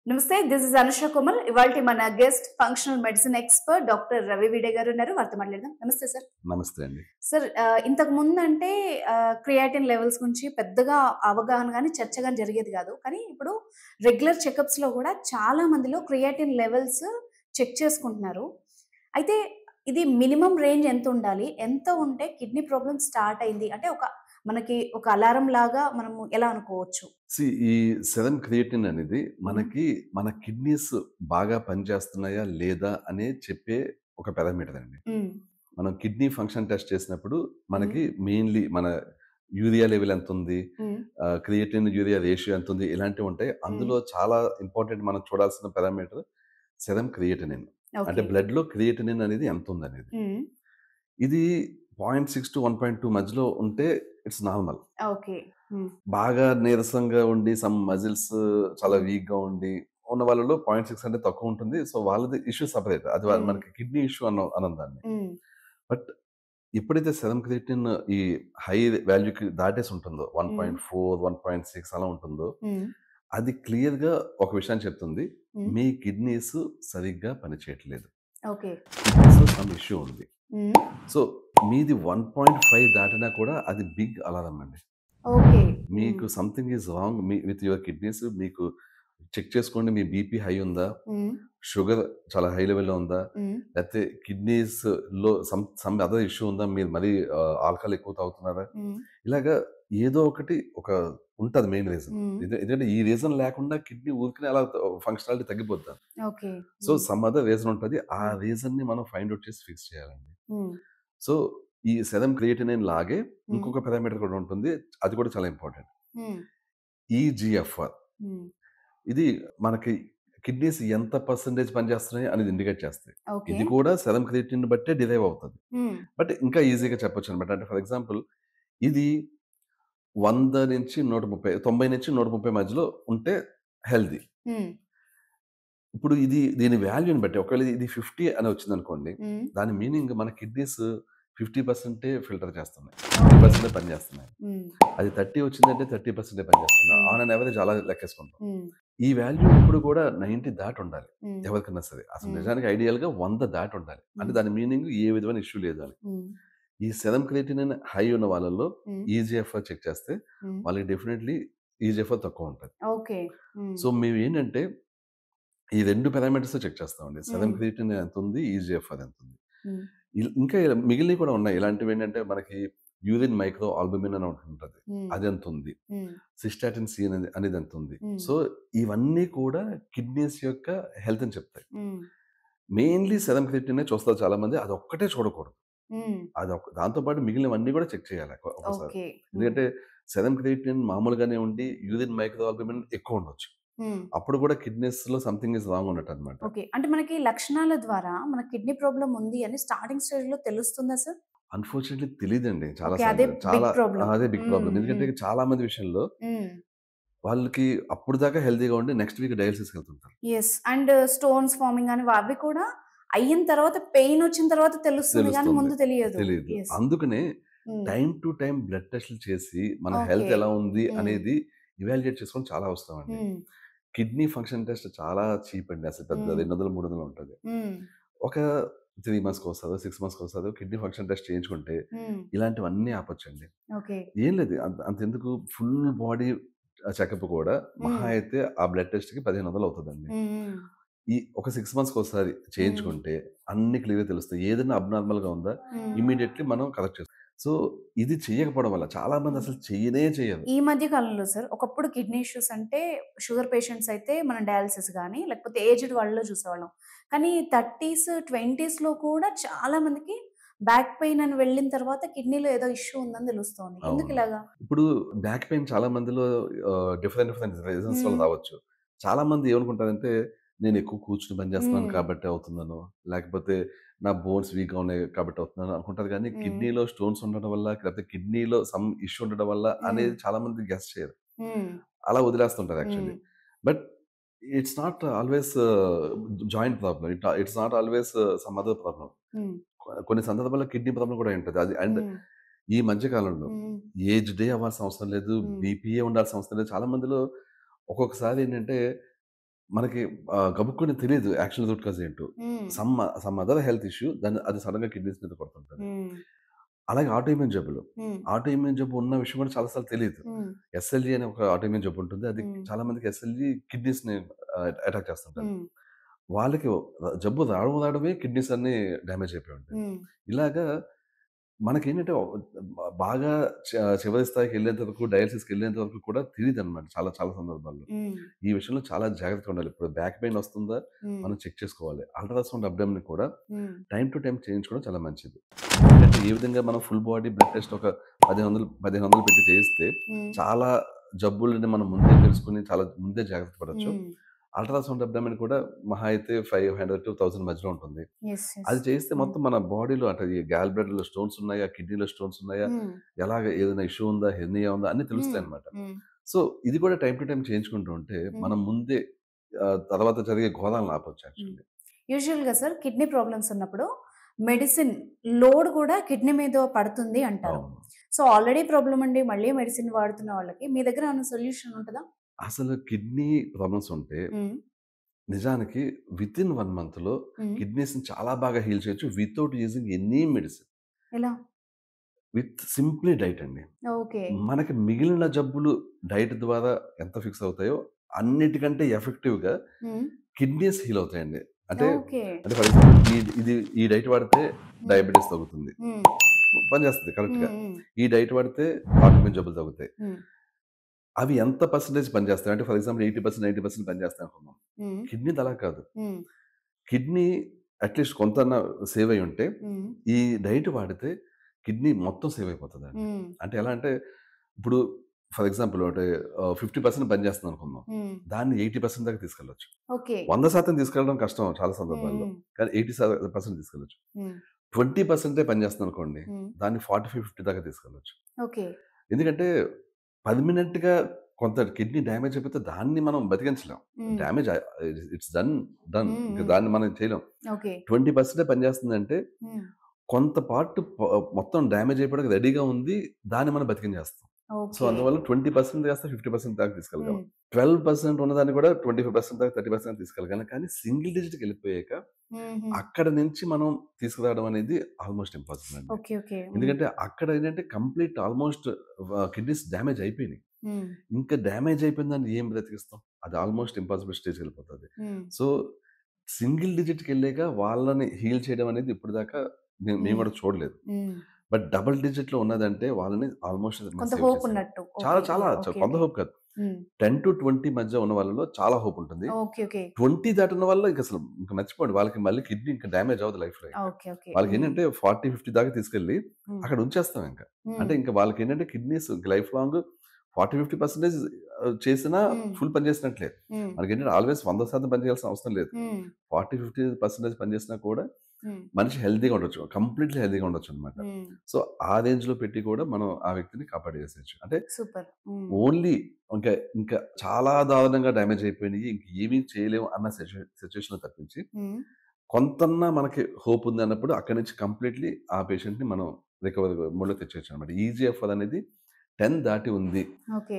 నమస్తే. This is Anusha Komal. ఇవాల్టి మన guest functional medicine expert doctor Ravi వీడే గారు ఉన్నారు. వారితో మాట్లాడదాం. నమస్తే సార్. నమస్తే అండి. సార్ ఇంతకు ముందంటే క్రియాటిన్ లెవెల్స్ గురించి పెద్దగా అవగాహన గాని, చర్చ గాని జరిగేది గాదు. కానీ ఇప్పుడు రెగ్యులర్ చెకప్స్‌లో గూడా చాలా మందిలో క్రియాటిన్ లెవెల్స్ చెక్ చేసుకుంటున్నారు. అయితే ఇది మినిమమ్ రేంజ్ ఎంతుండాలి? ఎంత ఉంటే కిడ్నీ ప్రాబ్లమ్ స్టార్ట్ అయింది? అంటే మనకి ఒక అలారం లాగా మనము ఎలా అనుకోవచ్చు? ఈ సెరమ్ క్రియేటిన్ అనేది హ్మ్. మన కిడ్నీస్ బాగా పనిచేస్తున్నాయా లేదా అని చెప్పే ఒక పారామీటర్ అండి. హ్మ్. మనం కిడ్నీ ఫంక్షన్ టెస్ట్ చేసినప్పుడు హ్మ్. మనకి మెయిన్‌లీ మన యూరియా లెవెల్ ఎంతుంది, హ్మ్. క్రియేటిన్ యూరియా రేషియో ఎంతుంది ఇలాంటివి ఉంటాయి. హ్మ్. అందులో చాలా ఇంపార్టెంట్ మనం చూడాల్సిన పారామీటర్ సెరమ్ క్రియేటినిన్. అంటే ఓకే. బ్లడ్‌లో క్రియేటినిన్ అనేది ఎంతుందనేది. హ్మ్. ఇది 0.6-1.2 మధ్యలో ఉంటే ఇట్స్ నార్మల్. ఓకే. హ్మ్. బాగా నీరసంగా ఉండి సమ్ మజిల్స్ చాలా హ్మ్. వీక్‌గా ఉండి ఉన్న వాళ్ళలో 0.6 అంటే తక్కువుంటుంది. సో, వాళ్ళది ఇష్యూ సెపరేట్. అది హ్మ్. మనకి కిడ్నీ ఇష్యూ అనం దాన్ని. హ్మ్. బట్ ఎప్పుడైతే సెరమ్ క్రియేటిన్ ఈ హై వాల్యూకి దాటేసి ఉంటుందో హ్మ్. 1.4, 1.6 అలా ఉంటుందో, హ్మ్. అది క్లియర్‌గా ఒక విషయాన్ని చెప్తుంది. హ్మ్. మీ కిడ్నీస్ సరిగ్గా పనిచేయట్లేదు. ఓకే. కిడ్నీస్‌లో సమ్ ఇష్యూ ఉంది. హ్మ్. సో, మీది 1.5 దాటినా కూడా అది బిగ్ అలారం అండి. ఓకే. హ్మ్. మీకు something is wrong with your kidneys. మీకు చెక్ చేసుకోండి. మీ బీపీ హై ఉందా? హ్మ్. షుగర్ చాలా హై లెవెల్‌లో ఉందా? హ్మ్. లేకపోతే కిడ్నీస్‌లో సమ్ అదర్ ఇష్యూ ఉందా? మీరు మరీ ఆల్కహాల్ ఎక్కువ తాగుతున్నారా? హ్మ్. ఇలాగా ఏదో ఒకటి ఉంటది మెయిన్ రీజన్. హ్మ్. ఎందుకంటే ఈ రీజన్ లేకుండా కిడ్నీ ఊరికనే అలా ఫంక్షనాలిటీ తగ్గిపోద్దా? ఓకే. సో, హ్మ్. సమ్ అదర్ రీజన్ ఉంటది. ఆ హ్మ్. రీజన్‌ని మనం ఫైండ్ ఔట్ చేసి ఫిక్స్ చేయాలండి. హ్మ్. సో, ఈ సెరమ్ క్రియేటినిన్ లాగే హ్మ్. ఇంకొక పారామీటర్ కూడా ఉంటుంది. అది కూడా చాలా ఇంపార్టెంట్. హ్మ్. ఈజీఎఫ్ఆర్. హ్మ్. ఇది మనకి కిడ్నీస్ ఎంత పర్సెంటేజ్ పనిచేస్తున్నాయి అనేది ఇండికేట్ చేస్తాయి. ఓకే. ఇది కూడా సెరమ్ క్రియేటినిన్ బట్టే డిరైవ్ అవుతది. హ్మ్. బట్ ఇంకా ఈజీగా చెప్పొచ్చనమాట. అంటే ఫర్ ఎగ్జాంపుల్ ఇది 100-130, 90-130 మధ్యలో ఉంటే హెల్తీ. హ్మ్. ఇప్పుడు దీని వాల్యూని బట్టి ఒకవేళ ఇది 50 అని వచ్చిందనుకోండి. హ్మ్. దాని మీనింగ్ మన కిడ్నీస్ 50% ఫిల్టర్ చేస్తున్నాయి. ఓకే. 50% పనిచేస్తున్నాయి. హ్మ్. అది 30 వచ్చిందంటే 30% పనిచేస్తున్నాయి. హ్మ్. ఆన్ అన్ యావరేజ్ అలా లెక్కేసుకుంటాం. హ్మ్. ఈ వాల్యూ ఎప్పుడు కూడా 90 దాటుండాలి. హ్మ్. ఎవరికన్నా సరే. అసలు హ్మ్. నిజానికి ఐడియల్‌గా 100 దాటుండాలి. అంటే హ్మ్. దాని మీనింగ్ ఏ విధమైన ఇష్యూ లేదు అని. హ్మ్. ఈ సెరమ్ క్రియేటినిన్ హై ఉన్న వాళ్ళలో హ్మ్. ఈజీఎఫ్ఆర్ చెక్ చేస్తే హ్మ్. వాళ్ళకి డెఫినైట్‌లీ ఈజీఎఫ్ఆర్ తక్కువుంటది. ఓకే. హ్మ్. సో, మేమేంటంటే ఈ 2 పారామీటర్స్ చెక్ చేస్తామండి. సెరమ్ హ్మ్. క్రియేటినిన్ ఎంతుంది? ఈజీఎఫ్ఆర్ ఎంతుంది? హ్మ్. ఇంకా మిగిలినవి కూడా ఉన్నాయి. ఇలాంటివేంటంటే మనకి యూరిన్ మైక్రో ఆల్బుమిన్ అని ఒకటుంటది. హ్మ్. అదెంతుంది? హ్మ్. సిస్టాటిన్ సి అనేది ఎంతుంది? హ్మ్. సో, ఇవన్నీ కూడా కిడ్నీస్ యొక్క హెల్త్‌ని చెప్తాయి. హ్మ్. మెయిన్‌లీ సెరమ్ క్రియేటినినే చూస్తారు చాలామంది. అదొక్కటే చూడకూడదు. హ్మ్. దాంతో పాటు మిగిలినవన్నీ కూడా చెక్ చేయాలి ఒకసారి. ఓకే. హ్మ్. ఎందుకంటే సెరమ్ క్రియేటినిన్ మామూలుగానే ఉండి యూరిన్ మైక్రో ఆల్బుమిన్ ఎక్కువుండొచ్చు. హ్మ్. అప్పుడు కూడా కిడ్నీస్‌లో సంథింగ్ ఈస్ రాంగ్ ఉన్నట్టన్నమాట. ఓకే. అంటే మనకి లక్షణాల ద్వారా మన కిడ్నీ ప్రాబ్లమ్ ఉంది అని స్టార్టింగ్ స్టేజ్‌లో తెలుస్తుందా సార్? అన్‌ఫార్చునేట్‌లీ తెలీదండి చాలా ఓకే. అదే సార్లు. Big problem. అదే బిగ్ హ్మ్. ప్రాబ్లమ్. ఎందుకంటే హ్మ్. చాలా మంది విషయంలో హ్మ్. వాళ్ళకి అప్పటిదాకా హెల్తీగా ఉండి నెక్స్ట్ వీక్ డయాలిసిస్‌కెళ్తుంటారు. యెస్. అండ్ స్టోన్స్ ఫార్మింగ్ అని అవి కూడా అయిన తర్వాత పెయినొచ్చిన తర్వాత తెలుస్తుంది గానీ తెలుస్తుంది. ముందు తెలియదు. తెలీదు. యెస్. అందుకనే హ్మ్. టైమ్ టు టైమ్ బ్లడ్ టెస్ట్‌లు చేసి మన ఓకే. హెల్త్ ఎలా ఉంది హ్మ్. అనేది ఇవాల్యుయేట్ చేసుకోవడం చాలా అవసరం అండి. హ్మ్. కిడ్నీ ఫంక్షన్ టెస్ట్ చాలా చీప్ అండి. అసలు పెద్ద హ్మ్. 200, 300 ఉంటది. హ్మ్. ఒక 3 మంత్స్‌కోసారో, 6 మంత్స్‌కోసారో కిడ్నీ ఫంక్షన్ టెస్ట్ చేయించుకుంటే హ్మ్. ఇలాంటివన్నీ ఆపొచ్చండి. ఓకే. ఏం లేదు. అంతెందుకు ఫుల్ బాడీ చెకప్ కూడా మహా హ్మ్. అయితే ఆ బ్లడ్ టెస్ట్‌కి 1500 అవుతదండి. హ్మ్. హ్మ్. ఒక 6 మంత్స్‌కోసారి హ్మ్. చేయించుకుంటే అన్నీ క్లియర్‌గా తెలుస్తాయి. ఏదైనా అబ్నార్మల్‌గా ఉందా హ్మ్. ఇమ్మీడియేట్‌లీ మనం కరెక్ట్ చేసుకో సో, ఇది చెయ్యకపోవడం వల్ల చాలా మంది హ్మ్. అసలు చెయ్యనే చెయ్యరు. ఈ మధ్య కాలంలో సార్ ఒకప్పుడు కిడ్నీ ఇష్యూస్ అంటే షుగర్ పేషెంట్స్ అయితే మనం డయాలిసిస్ గాని, లేకపోతే ఏజ్డ్ వాళ్ళలో చూసేవాళ్ళం. కానీ 30స్, 20స్‌లో కూడా చాలా మందికి బ్యాక్ పెయిన్ అని వెళ్ళిన తర్వాత కిడ్నీలో ఏదో ఇష్యూ ఉందని తెలుస్తోంది. అవును. ఎందుకిలాగా? ఇప్పుడు బ్యాక్ పెయిన్ చాలా మందిలో డిఫరెంట్ రీజన్స్ వల్ల హ్మ్. రావచ్చు. చాలా మంది ఏమనుకుంటారంటే, నేను ఎక్కువ కూర్చొని పని చేస్తున్నాను హ్మ్. కాబట్టి అవుతుందనో, లేకపోతే నా బోన్స్ వీక్‌గా ఉన్నాయి కాబట్టి అవుతుందనో అనుకుంటారు గానీ, హ్మ్. కిడ్నీలో స్టోన్స్ ఉండడం వల్ల, లేకపోతే కిడ్నీలో సమ్ ఇష్యూ ఉండడం వల్ల హ్మ్. అనేది చాలా మంది గెస్ చేయరు. హ్మ్. అలా వదిలేస్తుంటారు హ్మ్. Actually. But it's not always joint problem. It's not always some other problem. హ్మ్. కొన్ని సందర్భాల్లో కిడ్నీ ప్రాబ్లమ్ కూడా ఉంటది. అండ్ హ్మ్. ఈ మధ్య కాలంలో హ్మ్. ఏజ్‌డే అవ్వాల్సిన అవసరం లేదు. హ్మ్. బీపీఏ ఉండాల్సిన అవసరం లేదు. చాలా మందిలో ఒక్కొక్కసారి ఏంటంటే మనకి గబుక్కుని తెలీదు యాక్చువల్ రూట్ కాజ్ ఏంటో. హ్మ్. సమ్ అదర్ హెల్త్ ఇష్యూ అది సడెన్‌గా కిడ్నీస్ మీద కొడుతుంటది. హ్మ్. అలాగే ఆటోఇమ్యూన్ జబ్బులు. హ్మ్. ఆటోఇమ్యూన్ జబ్బు ఉన్న విషయం కూడా చాలా సార్లు తెలీదు. హ్మ్. ఎస్ఎల్ఈ అనే ఒక ఆటోఇమ్యూన్ జబ్బు ఉంటుంది. అది హ్మ్. చాలా మందికి ఎస్ఎల్ఈ కిడ్నీస్‌ని అటాక్ చేస్తుంటది. హ్మ్. వాళ్ళకి జబ్బు రావడమే కిడ్నీస్ అన్నీ డ్యామేజ్ అయిపోయి ఉంటాయి. హ్మ్. ఇలాగా మనకేంటంటే బాగా చివరి స్థాయికెళ్ళేంత వరకు డయాలిసిస్‌కెళ్ళేంత వరకు కూడా తెలీదనమాట చాలా చాలా సందర్భాల్లో. హ్మ్. ఈ విషయంలో చాలా జాగ్రత్తగా ఉండాలి. ఇప్పుడు బ్యాక్ పెయిన్ వస్తుందా హ్మ్. మనం చెక్ చేసుకోవాలి. అల్ట్రాసౌండ్ అబ్డామిన్ కూడా హ్మ్. టైమ్ టు టైమ్ చేయించుకోవడం చాలా మంచిది. ఎందుకంటే ఏ విధంగా మనం ఫుల్ బాడీ బ్లడ్ టెస్ట్ ఒక 1500 పెట్టి చేయిస్తే హ్మ్. చాలా జబ్బులని మనం ముందే తెలుసుకొని చాలా ముందే జాగ్రత్త పడొచ్చు. హ్మ్. అల్ట్రాసౌండ్ అబ్డామిన్ కూడా మహా అయితే 500-1000 మధ్యలో ఉంటుంది. యెస్. యెస్. అది చేస్తే హ్మ్. మొత్తం మన బాడీలో అంటే ఈ గాల్ బ్లాడర్‌లో స్టోన్స్ ఉన్నాయా? కిడ్నీలో స్టోన్స్ ఉన్నాయా? హ్మ్. ఎలాగ ఏదైనా ఇష్యూ ఉందా? హెర్నియా ఉందా? అన్నీ హ్మ్. తెలుస్తాయన్నమాట. హ్మ్. సో, ఇది కూడా టైమ్ టు టైమ్ చేయించుకుంటూ ఉంటే హ్మ్. మనం ముందే తర్వాత జరిగే ఘోరాలను ఆపొచ్చు హ్మ్. యాక్చువల్లీ. యూజువల్‌గా సార్ కిడ్నీ ప్రాబ్లమ్స్ ఉన్నప్పుడు మెడిసిన్ లోడ్ కూడా కిడ్నీ మీద పడుతుంది అంటారు. అవును. సో, ఆల్రెడీ ప్రాబ్లమ్ ఉండి మళ్ళీ మెడిసిన్ వాడుతున్న వాళ్ళకి మీ దగ్గర ఏమన్నా సొల్యూషన్ ఉంటదా? అసలు కిడ్నీ ప్రాబ్లమ్స్ ఉంటే హ్మ్. నిజానికి వితిన్ 1 మంత్‌లో హ్మ్. కిడ్నీస్‌ని చాలా బాగా హీల్ చేయొచ్చు వితౌట్ యూజింగ్ ఎనీ మెడిసిన్. ఎలా? విత్ సింప్లీ డైట్ అండి. ఓకే. మనకి మిగిలిన జబ్బులు డైట్ ద్వారా ఎంత ఫిక్స్ అవుతాయో అన్నిటికంటే ఎఫెక్టివ్‌గా హ్మ్. కిడ్నీస్ హీల్ అవుతాయండి. అంటే, ఓకే. అంటే ఫర్ ఎగ్జాంపుల్ ఈ డైట్ వాడితే హ్మ్. డయాబెటిస్ తగ్గుతుంది. హ్మ్. పనిచేస్తది హ్మ్. కరెక్ట్‌గా. హ్మ్. ఈ డైట్ వాడితే ఆటోఇమ్యూన్ జబ్బులు తగ్గుతాయి. హ్మ్. అవి ఎంత పర్సెంటేజ్ పనిచేస్తాయి అంటే ఫర్ ఎగ్జాంపుల్ 80%, 90% పనిచేస్తాయి అనుకుందాం. హ్మ్. కిడ్నీది అలా కాదు. హ్మ్. కిడ్నీ అట్‌లీస్ట్ కొంతన్నా సేవ్ అయ్యుంటే, హ్మ్. ఈ డైట్ వాడితే కిడ్నీ మొత్తం సేవ్ అయిపోతదండి. హ్మ్. అంటే ఎలా అంటే, ఇప్పుడు ఫర్ ఎగ్జాంపుల్ ఒకటి 50% పనిచేస్తుందనుకుందాం. హ్మ్. దాన్ని 80% దాకా తీసుకెళ్ళొచ్చు. ఓకే. 100% తీసుకెళ్ళడం కష్టం చాలా హ్మ్. సందర్భాల్లో. హ్మ్. కానీ 80% తీసుకెళ్ళొచ్చు. హ్మ్. 20% పనిచేస్తుందనుకోండి, హ్మ్. దాన్ని 45, 50 దాకా తీసుకెళ్ళొచ్చు. ఓకే. ఎందుకంటే పర్మనెంట్‌గా కొంత కిడ్నీ డ్యామేజ్ అయిపోతే దాన్ని మనం బతికించలేం. హ్మ్. Damage it's done, done. హ్మ్. ఇంక హ్మ్. దాన్ని మనం చేయలేం. ఓకే. 20% పనిచేస్తుందంటే హ్మ్. కొంత పార్ట్ మొత్తం డ్యామేజ్ అయిపోవడానికి రెడీగా ఉంది. దాన్ని మనం బతికించేస్తాం. So, okay. అందువల్ల 20% చేస్తే 50% దాకా తీసుకెళ్ళగలం. హ్మ్. 12% ఉన్నదాన్ని కూడా 25% దాకా 30% తీసుకెళ్ళగలం. కానీ సింగిల్ డిజిట్‌కెళ్ళిపోయాక హుహు. అక్కడ నుంచి మనం తీసుకురావడం అనేది ఆల్‌మోస్ట్ ఇంపాసిబుల్ అండి. ఓకే. ఓకే. హ్మ్. ఎందుకంటే అక్కడ ఏంటంటే కంప్లీట్ ఆల్‌మోస్ట్ కిడ్నీస్ డ్యామేజ్ అయిపోయినాయి. హ్మ్. ఇంకా డ్యామేజ్ అయిపోయిన దాన్ని ఏం బ్రతికిస్తాం? అది ఆల్‌మోస్ట్ ఇంపాసిబుల్ స్టేజ్‌కెళ్ళిపోతది. హ్మ్. సో, సింగిల్ డిజిట్‌కెళ్ళాక వాళ్ళని హీల్ చేయడం అనేది ఇప్పటిదాకా మేము హ్మ్. కూడా చూడలేదు. హ్మ్. బట్ డబుల్ డిజిట్‌లో ఉన్నదంటే వాళ్ళని ఆల్‌మోస్ట్ మనం కొంత సేవ్ హోప్ చేసినట్టు. ఉన్నట్టు. చాలా ఓకే. చాలా ఓకే. కొంత ఓకే. హోప్ కాదు. హ్మ్. 10-20 మధ్య ఉన్న వాళ్ళలో చాలా హోప్ ఉంటుంది. ఓకే. ఓకే. 20 దాటిన వాళ్ళు ఇంక మర్చిపోండి. వాళ్ళకి మళ్ళీ కిడ్నీ ఇంకా డ్యామేజ్ అవ్వదు లైఫ్‌లో ఇంక. ఓకే. ఓకే. హ్మ్. వాళ్ళకేంటంటే 40, 50 దాకా తీసుకెళ్ళి హ్మ్. అక్కడ ఉంచేస్తాం ఇంక. హ్మ్. అంటే ఇంక వాళ్ళకేంటంటే కిడ్నీస్ లైఫ్ లాంగ్ 40, 50% చేసినా హ్మ్. ఫుల్ పని చేసినట్లే. హ్మ్. మనకేంటంటే ఆల్‌వేస్ 100% పని చేయాల్సిన అవసరం లేదు. హ్మ్. 40, 50% పని చేసినా కూడా హ్మ్. మనిషి హెల్తీగా ఉండొచ్చు. కంప్లీట్‌లీ హెల్తీగా ఉండొచ్చనమాట. హ్మ్. సో, ఆ రేంజ్‌లో పెట్టి కూడా మనం ఆ వ్యక్తిని కాపాడేసేయొచ్చు. అంటే సూపర్. హ్మ్. ఓన్లీ ఇంకా ఇంకా చాలా దారుణంగా డ్యామేజ్ అయిపోయినయి. ఇంక ఏమీ చేయలేము అన్న సిట్యుయేషన్‌లో తప్పించి, హ్మ్. కొంతన్నా మనకి హోప్ ఉందన్నప్పుడు అక్కడి నుంచి కంప్లీట్‌లీ ఆ పేషెంట్‌ని మనం రికవరీ మోడ్‌లో తెచ్చేయొచ్చనమాట. ఈజీఎఫ్ అనేది 10 దాటి ఉంది. ఓకే.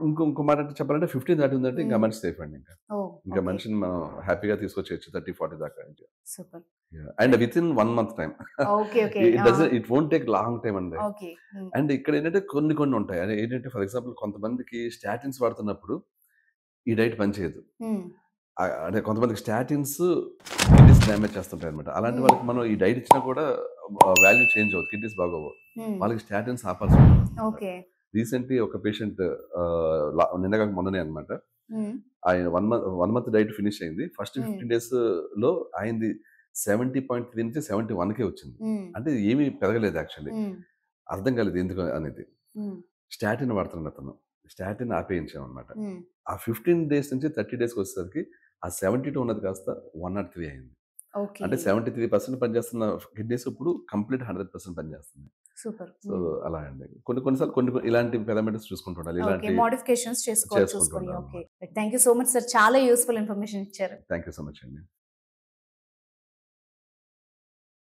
ఇంకో మాట అంటే చెప్పాలంటే 15 దాటి ఉందంటే ఇంకా హ్మ్. మనిషి సేఫ్ అండి ఇంకా. ఓహ్! ఇంకా ఓకే. మనిషిని మనం హ్యాపీగా తీసుకొచ్చేయొచ్చు 30, 40 దాకా ఇంకా. Super. Yeah! And within 1 month time. Okay. Okay. ఆ! It won't take long time అండి. ఓకే. హ్మ్. అండ్ ఇక్కడేంటంటే కొన్ని ఉంటాయి. అదే ఏంటంటే ఫర్ ఎగ్జాంపుల్ కొంతమందికి స్టాటిన్స్ వాడుతున్నప్పుడు ఈ డైట్ పనిచేయదు. హ్మ్. అంటే కొంతమందికి స్టాటిన్స్ కిడ్నీస్ డ్యామేజ్ చేస్తుంటాయన్నమాట. అలాంటి హ్మ్. వాళ్ళకి మనం ఈ డైట్ ఇచ్చినా కూడా వాల్యూ చేంజ్ అవ్వదు. కిడ్నీస్ బాగోవు. హ్మ్. వాళ్ళకి స్టాటిన్స్ ఆపాల్సి ఉంటుందన్నమాట. ఓకే. రీసెంట్‌లీ ఒక పేషెంట్ నిన్న కాక మొన్ననే అన్నమాట. హ్మ్. ఆయన 1 మంత్ డైట్ ఫినిష్ అయింది. ఫస్ట్ హ్మ్. 15 డేస్‌లో అయింది 70.3 నుంచి 71కే వచ్చింది. హ్మ్. అంటే ఏమీ పెరగలేదు యాక్చువల్లీ. హ్మ్. అర్థం కాలేదు ఎందుకు అనేది. హ్మ్. స్టాటిన్ వాడుతున్నాడు అతను. స్టాటిన్ ఆపేయించామన్నమాట. హ్మ్. ఆ 15 డేస్ నుంచి 30 డేస్‌కొచ్చేసరికి ఆ 72 ఉన్నది కాస్త 103 అయింది. ఓకే. అంటే 73% పనిచేస్తున్న కిడ్నీస్ ఇప్పుడు కంప్లీట్ 100% పనిచేస్తుంది. సూపర్. సో, హ్మ్. అలా అండి. కొన్ని సార్లు ఇలాంటి పారామీటర్స్ చూసుకుంటూ ఉండాలి. ఓకే. ఇలాంటి మోడిఫికేషన్స్ చేసుకోవాలి చేసుకుంటూ చూసుకొని. ఓకే. ఉండాలన్నమాట. Thank you so much sir. చాలా యూజ్‌ఫుల్ ఇన్ఫర్మేషన్ ఇచ్చారు. థాంక్ యూ సో మచ్ అండి.